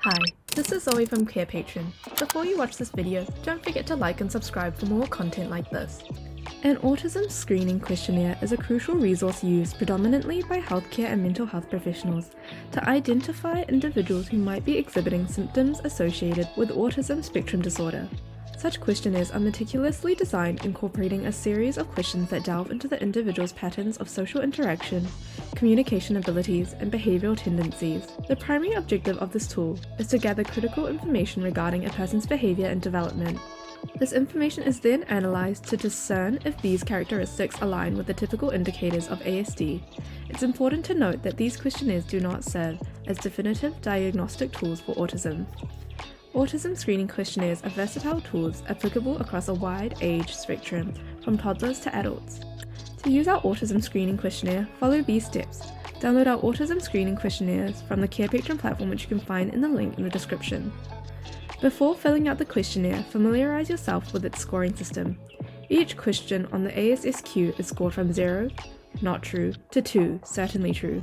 Hi, this is Zoe from Carepatron. Before you watch this video, don't forget to like and subscribe for more content like this. An autism screening questionnaire is a crucial resource used predominantly by healthcare and mental health professionals to identify individuals who might be exhibiting symptoms associated with autism spectrum disorder. Such questionnaires are meticulously designed, incorporating a series of questions that delve into the individual's patterns of social interaction, communication abilities, and behavioral tendencies. The primary objective of this tool is to gather critical information regarding a person's behavior and development. This information is then analyzed to discern if these characteristics align with the typical indicators of ASD. It's important to note that these questionnaires do not serve as definitive diagnostic tools for autism. Autism screening questionnaires are versatile tools applicable across a wide age spectrum, from toddlers to adults. To use our autism screening questionnaire, follow these steps. Download our autism screening questionnaires from the Carepatron platform, which you can find in the link in the description. Before filling out the questionnaire, familiarize yourself with its scoring system. Each question on the ASSQ is scored from 0, not true, to 2, certainly true.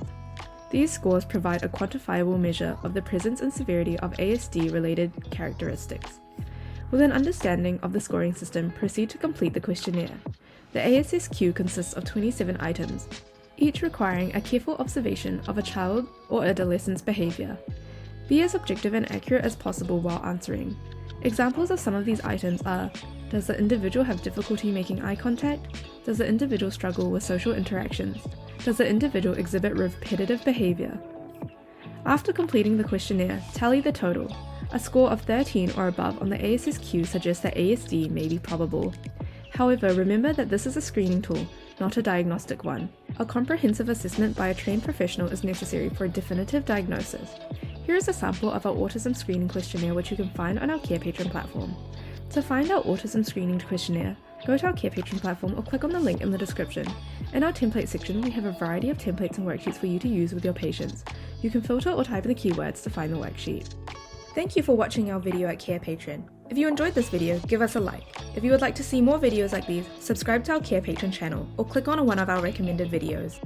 These scores provide a quantifiable measure of the presence and severity of ASD-related characteristics. With an understanding of the scoring system, proceed to complete the questionnaire. The ASSQ consists of 27 items, each requiring a careful observation of a child or adolescent's behavior. Be as objective and accurate as possible while answering. Examples of some of these items are: does the individual have difficulty making eye contact? Does the individual struggle with social interactions? Does the individual exhibit repetitive behavior? After completing the questionnaire, tally the total. A score of 13 or above on the ASSQ suggests that ASD may be probable. However, remember that this is a screening tool, not a diagnostic one. A comprehensive assessment by a trained professional is necessary for a definitive diagnosis. Here is a sample of our autism screening questionnaire, which you can find on our Carepatron platform. To find our autism screening questionnaire, go to our Carepatron platform or click on the link in the description. In our template section, we have a variety of templates and worksheets for you to use with your patients. You can filter or type in the keywords to find the worksheet. Thank you for watching our video at Carepatron. If you enjoyed this video, give us a like. If you would like to see more videos like these, subscribe to our Carepatron channel or click on one of our recommended videos.